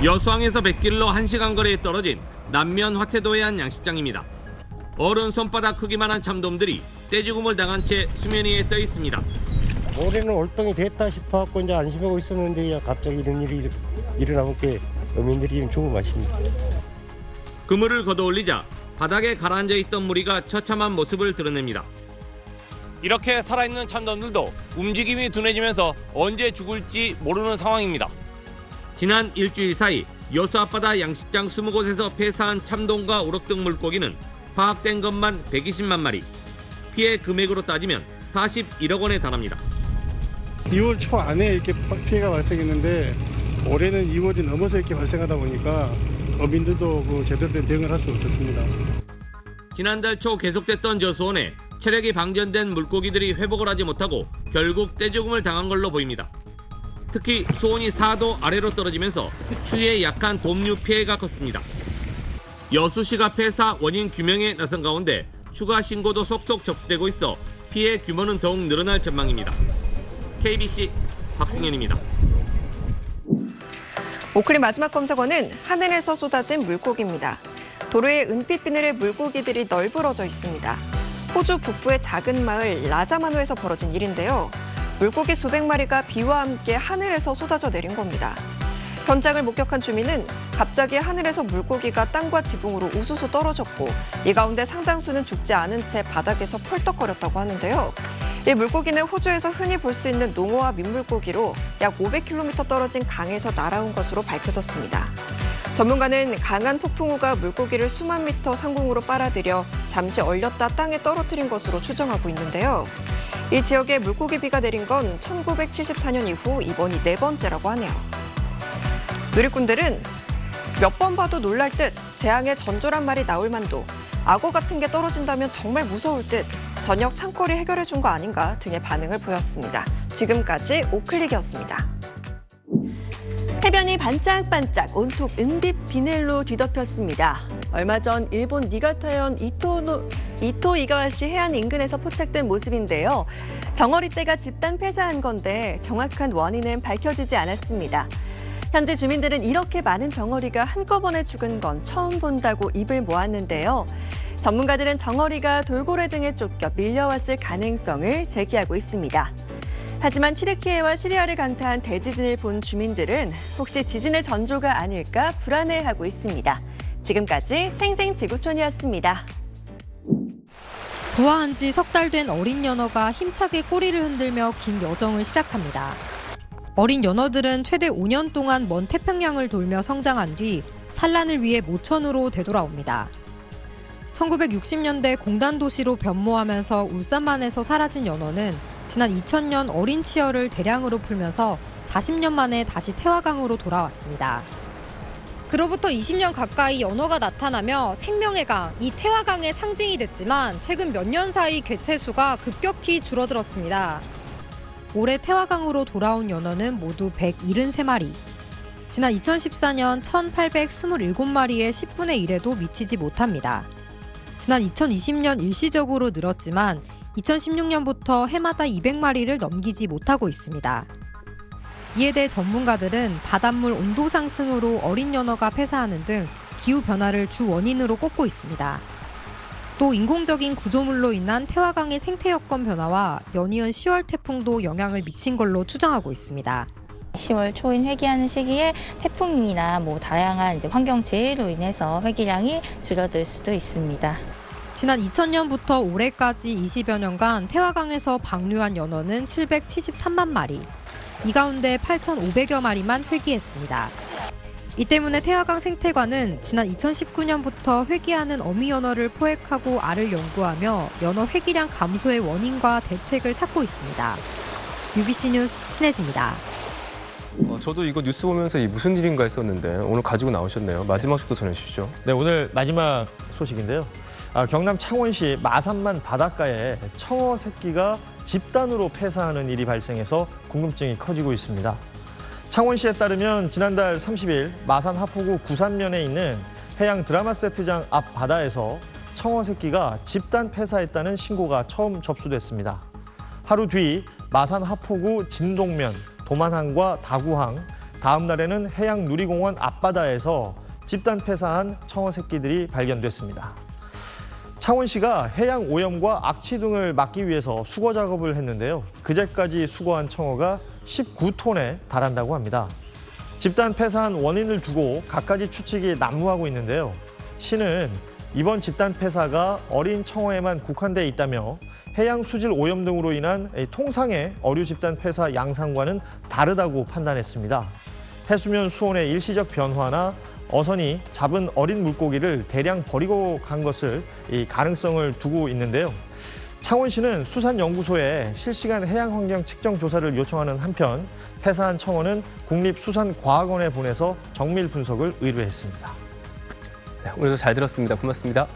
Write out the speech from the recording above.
여수항에서 100길로 1시간 거리에 떨어진 남면 화태도의 한 양식장입니다. 어른 손바닥 크기만한 참돔들이 떼죽음을 당한 채 수면 위에 떠 있습니다. 올해는 올동이 됐다 싶어갖고 이제 안심하고 있었는데 갑자기 이런 일이 일어나면 어민들이 좀 죽을 맛입니다. 그물을 걷어올리자 바닥에 가라앉아 있던 무리가 처참한 모습을 드러냅니다. 이렇게 살아있는 참돔들도 움직임이 둔해지면서 언제 죽을지 모르는 상황입니다. 지난 일주일 사이 여수 앞바다 양식장 20곳에서 폐사한 참돔과 우럭등 물고기는 파악된 것만 120만 마리, 피해 금액으로 따지면 41억 원에 달합니다. 2월 초 안에 이렇게 피해가 발생했는데 올해는 2월이 넘어서 이렇게 발생하다 보니까 어민들도 제대로 된 대응을 할 수 없었습니다. 지난달 초 계속됐던 저수온에 체력이 방전된 물고기들이 회복을 하지 못하고 결국 떼죽음을 당한 걸로 보입니다. 특히 수온이 4도 아래로 떨어지면서 추위에 약한 돔류 피해가 컸습니다. 여수시가 폐사 원인 규명에 나선 가운데 추가 신고도 속속 접수되고 있어 피해 규모는 더욱 늘어날 전망입니다. KBC 박승현입니다. 오클리 마지막 검색어는 하늘에서 쏟아진 물고기입니다. 도로에 은빛 비늘의 물고기들이 널브러져 있습니다. 호주 북부의 작은 마을 라자마누에서 벌어진 일인데요. 물고기 수백 마리가 비와 함께 하늘에서 쏟아져 내린 겁니다. 현장을 목격한 주민은 갑자기 하늘에서 물고기가 땅과 지붕으로 우수수 떨어졌고 이 가운데 상당수는 죽지 않은 채 바닥에서 펄떡거렸다고 하는데요. 이 물고기는 호주에서 흔히 볼 수 있는 농어와 민물고기로 약 500km 떨어진 강에서 날아온 것으로 밝혀졌습니다. 전문가는 강한 폭풍우가 물고기를 수만 미터 상공으로 빨아들여 잠시 얼렸다 땅에 떨어뜨린 것으로 추정하고 있는데요. 이 지역에 물고기 비가 내린 건 1974년 이후 이번이 4번째라고 하네요. 누리꾼들은 몇 번 봐도 놀랄 듯 재앙의 전조란 말이 나올 만도 악어 같은 게 떨어진다면 정말 무서울 듯 저녁 창거리 해결해 준 거 아닌가 등의 반응을 보였습니다. 지금까지 오클릭이었습니다. 해변이 반짝반짝 온통 은빛 비늘로 뒤덮였습니다. 얼마 전 일본 니가타현 이토 이가와시 해안 인근에서 포착된 모습인데요. 정어리떼가 집단 폐사한 건데 정확한 원인은 밝혀지지 않았습니다. 현지 주민들은 이렇게 많은 정어리가 한꺼번에 죽은 건 처음 본다고 입을 모았는데요. 전문가들은 정어리가 돌고래 등에 쫓겨 밀려왔을 가능성을 제기하고 있습니다. 하지만 튀르키예와 시리아를 강타한 대지진을 본 주민들은 혹시 지진의 전조가 아닐까 불안해하고 있습니다. 지금까지 생생지구촌이었습니다. 부화한 지 석 달 된 어린 연어가 힘차게 꼬리를 흔들며 긴 여정을 시작합니다. 어린 연어들은 최대 5년 동안 먼 태평양을 돌며 성장한 뒤 산란을 위해 모천으로 되돌아옵니다. 1960년대 공단 도시로 변모하면서 울산만에서 사라진 연어는 지난 2000년 어린 치어를 대량으로 풀면서 40년 만에 다시 태화강으로 돌아왔습니다. 그로부터 20년 가까이 연어가 나타나며 생명의 강, 이 태화강의 상징이 됐지만 최근 몇 년 사이 개체수가 급격히 줄어들었습니다. 올해 태화강으로 돌아온 연어는 모두 173마리. 지난 2014년 1827마리의 10분의 1에도 미치지 못합니다. 지난 2020년 일시적으로 늘었지만 2016년부터 해마다 200마리를 넘기지 못하고 있습니다. 이에 대해 전문가들은 바닷물 온도 상승으로 어린 연어가 폐사하는 등 기후변화를 주 원인으로 꼽고 있습니다. 또 인공적인 구조물로 인한 태화강의 생태 여건 변화와 연이은 10월 태풍도 영향을 미친 걸로 추정하고 있습니다. 10월 초인 회기하는 시기에 태풍이나 다양한 환경재해로 인해서 회기량이 줄어들 수도 있습니다. 지난 2000년부터 올해까지 20여 년간 태화강에서 방류한 연어는 773만 마리. 이 가운데 8,500여 마리만 회귀했습니다. 이 때문에 태화강 생태관은 지난 2019년부터 회귀하는 어미 연어를 포획하고 알을 연구하며 연어 회귀량 감소의 원인과 대책을 찾고 있습니다. UBC 뉴스 신혜지입니다. 저도 이거 뉴스 보면서 무슨 일인가 했었는데 오늘 가지고 나오셨네요. 마지막 속도 전해주시죠. 네, 오늘 마지막 소식인데요. 경남 창원시 마산만 바닷가에 청어 새끼가 집단으로 폐사하는 일이 발생해서 궁금증이 커지고 있습니다. 창원시에 따르면 지난달 30일 마산 하포구 구산면에 있는 해양 드라마 세트장 앞 바다에서 청어 새끼가 집단 폐사했다는 신고가 처음 접수됐습니다. 하루 뒤 마산 하포구 진동면, 도만항과 다구항, 다음 날에는 해양누리공원 앞바다에서 집단 폐사한 청어 새끼들이 발견됐습니다. 창원시가 해양 오염과 악취 등을 막기 위해서 수거 작업을 했는데요. 그제까지 수거한 청어가 19톤에 달한다고 합니다. 집단 폐사한 원인을 두고 갖가지 추측이 난무하고 있는데요. 시는 이번 집단 폐사가 어린 청어에만 국한돼 있다며 해양 수질 오염 등으로 인한 통상의 어류 집단 폐사 양상과는 다르다고 판단했습니다. 해수면 수온의 일시적 변화나 어선이 잡은 어린 물고기를 대량 버리고 간 것을 가능성을 두고 있는데요. 창원시는 수산연구소에 실시간 해양환경 측정 조사를 요청하는 한편 폐사한 청어는 국립수산과학원에 보내서 정밀 분석을 의뢰했습니다. 네, 오늘도 잘 들었습니다. 고맙습니다.